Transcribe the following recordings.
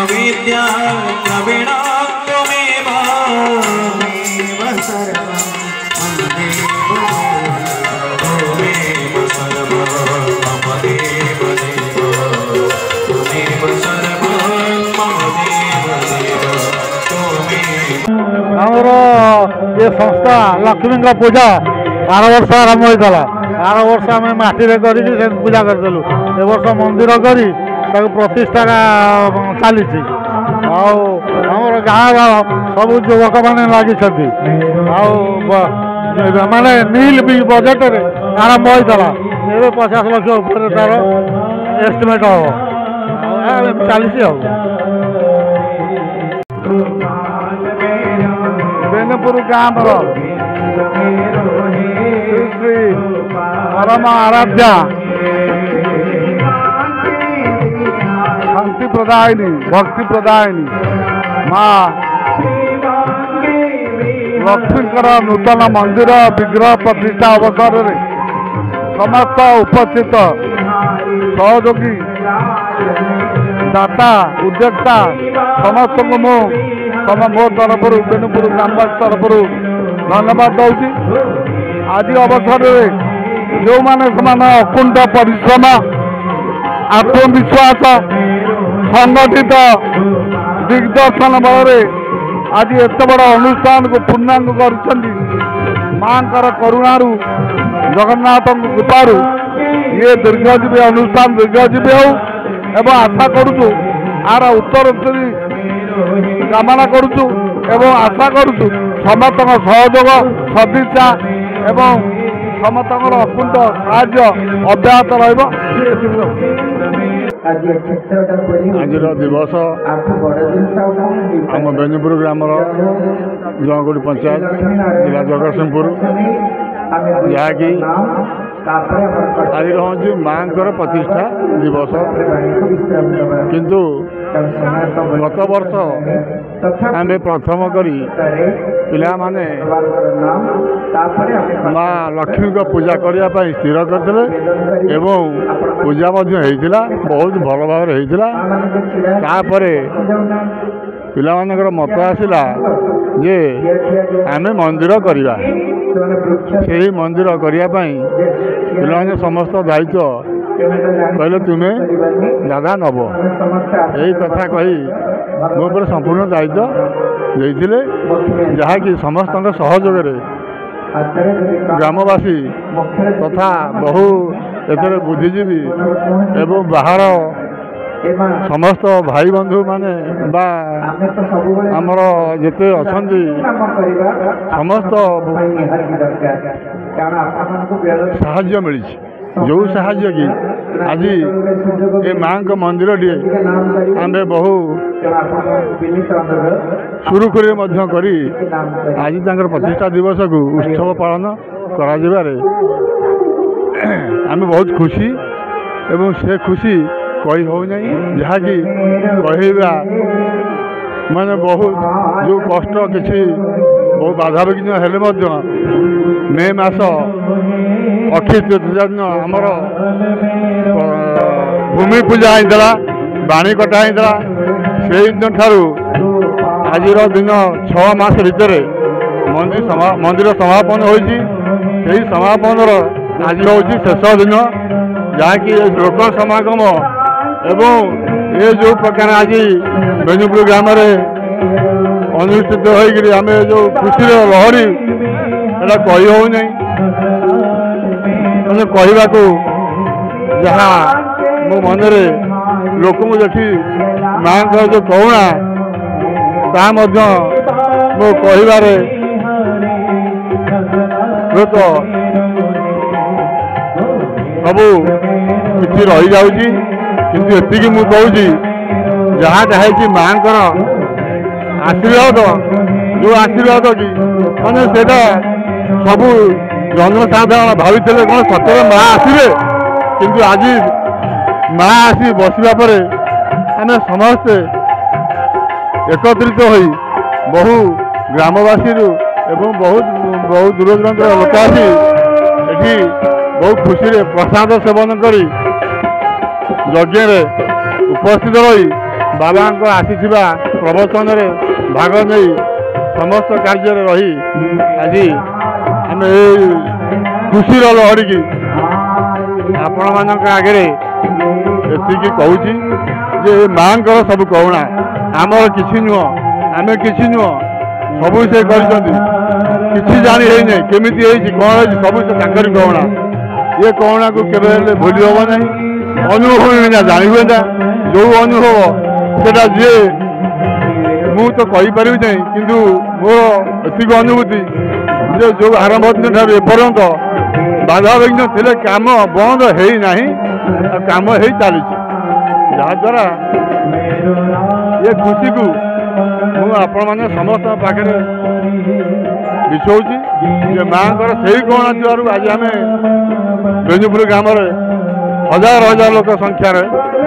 विद्या द्रविणा त्वमेव सर्वं मम देव त्वमेव सर्वं मम देव त्वमेव सर्वं मम देव आमर ये संस्था लक्ष्मी पूजा 12 वर्ष आरंभ होता है। 12 वर्ष आम मटी पूजा करदेलु ए वर्ष मंदिर कर प्रतिष्ठा चली आमर गाँव सब युवक मैंने लगी माने नील भी बजेट आरंभ होता है। 50 लाख ऊपर तार एस्टिमेट हम चली बेनपुर गाँव श्री श्री परम आराध्या शांति प्रदायिनी भक्ति प्रदायिनी माँ लक्ष्मीकर नूतन मंदिर विग्रह प्रतिष्ठा अवसर में समस्त उपस्थित सहयोगी दाता उद्योक्ता समस्त को मो तरफ बेनुपुर ग्रामवासी तरफ धन्यवाद दूसरी। आज अवसर में जो मैंने अकुंठ परिश्रम आत्मविश्वास संगठित दिग्दर्शन बल आज एत बड़ अनुष्ठान को पूर्णांग कर माँ करुणारू जगन्नाथ कृपारू ये दीर्घजीवी अनुष्ठान दीर्घजीवी हो एवं आशा करुचु आर उत्तरोत्तरी कामना करुचु एवं आशा करुचु समस्त सहयोग सदिच्छा एवं समस्त अकुंठ साहाय्य अब्याहत रहिब। आज दिवस आम बेनीपुर ग्रामर जगुड़ी पंचायत जिला जगतसिंहपुर जहाँकि आज हूँ माँ प्रतिष्ठा दिवस किंतु गत वर्ष आम प्रथम करी पिला माने माँ लक्ष्मी को पूजा करने स्थिर करते एवं पूजा बहुत भल भाव पिला मानकर मत आसला जे आम मंदिर करवा से मंदिर करने पिला समस्त दायित्व कहले तुम्हें दादा नब यही कथा कही मो पर संपूर्ण दायित्व देते जहाँकि समस्त सहयोग ग्रामवासी तथा बहु एथर बुद्धिजीवी एवं बाहर समस्त भाई बंधु माने बा आमर जेते अछंती समस्त साहाय्य मिली जो साहाय्य कि आज ये माँ का मंदिर टे आम बहु सुरुखुरी करी आज प्रतिष्ठा दिवस को उत्सव पालन कर बहुत खुशी एवं से खुशी कही हो जहाँकि कहवा माने बहुत जो कष्ट किसी बहुत बाधा विघ्न हेले मे मास अक्षय तृतीया दिन आमर भूमि पूजा होता बाणी कटा होता से दिन ठारू आज दिन 6 मास भितर मंदिर समापन होती समापन आज हूँ शेष दिन जहाँकि लोक समागम एवं ये जो प्रकार आज बेनीपुर ग्राम अनुष्ठित होकर आम जो खुशी लहरी एटा कही हो कहवा को जहाँ मो मन लोक देखी माँ का जो करुणा ता मो कहबार हुए सबू किसी रही जाऊँगी किंतु एतिकी मु कहूँ जहाँ चाहे माँ आशीर्वाद जो आशीर्वाद कि मैंने से सब जनसाधारण भावी कौन सतरे माँ आसवे किंतु आज माँ आसी बसवा पर आम समस्ते एकत्रित हो बहु ग्रामवासी एवं बहुत दूर दूरांत लोक आसी एटी बहुत खुशी प्रसाद सेवन कर यज्ञ उपस्थित रही ବାବାଙ୍କ ଆସିଥିବା ପ୍ରବଚନରେ ଭାଗ ନେଇ ସମସ୍ତ କାର୍ଯ୍ୟରେ ରହି ଆଜି ଆମେ ଏଇ ଖୁସିର ଲହଡ଼ିକି ଆପଣମାନଙ୍କ ଆଗରେ ଏତିକି କହୁଛି ଯେ ମାଆଙ୍କର ସବୁ କରୁଣା, ଆମର କିଛି ନୁହଁ, ଆମେ କିଛି ନୁହଁ, ସବୁ ସେ କରିଛନ୍ତି। କିଛି ଜାଣି ହେଇନାହିଁ କେମିତି ହେଇଛି କ'ଣ ହେଇଛି, ସବୁ ସେ ତାଙ୍କରି କରୁଣା। ଏ କରୁଣାକୁ କେବେ ହେଲେ ଭୁଲି ହେବ ନାହିଁ। ଅନୁଭବ ନା ଜାଣି ହୁଏ ନା, ଯେଉଁ ଅନୁଭବ ସେଟା ଯିଏ ମୁଁ ତ କହିପାରିବି ନାହିଁ, କିନ୍ତୁ ମୋର ଏତିକି ଅନୁଭୂତି ଯେ ଯେଉଁ ଆରମ୍ଭ ଦିନ ଠାରୁ ଏପର୍ଯ୍ୟନ୍ତ ବାଧାବିଘ୍ନ ଥିଲେ କାମ ବନ୍ଦ ହେଇନାହିଁ, ଆଉ କାମ ହେଇ ଚାଲିଛି। ଯାହାଦ୍ୱାରା ଏ ଖୁସିକୁ ମୁଁ ଆପଣମାନେ ସମସ୍ତଙ୍କ ପାଖରେ ବିଛଉଛି ଯେ ମାଆଙ୍କର ସେଇ କରୁଣା ଥିବାରୁ ଆଜି ଆମେ ବେଜୁପୁର ଗ୍ରାମରେ ହଜାର ହଜାର ଲୋକ ସଂଖ୍ୟାରେ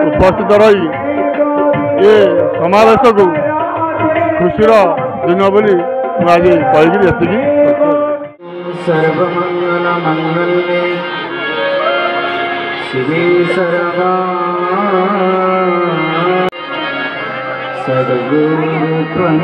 ଉପସ୍ଥିତ ରହି ଏ ସମାବେଶକୁ ଖୁସିର ଦିନ ବୋଲି ମୁଁ ଆଜି କହିକିରି ଏତିକି। सर्वमंगल मंगल्ये शिवे सर्वा सद्गुरु त्वं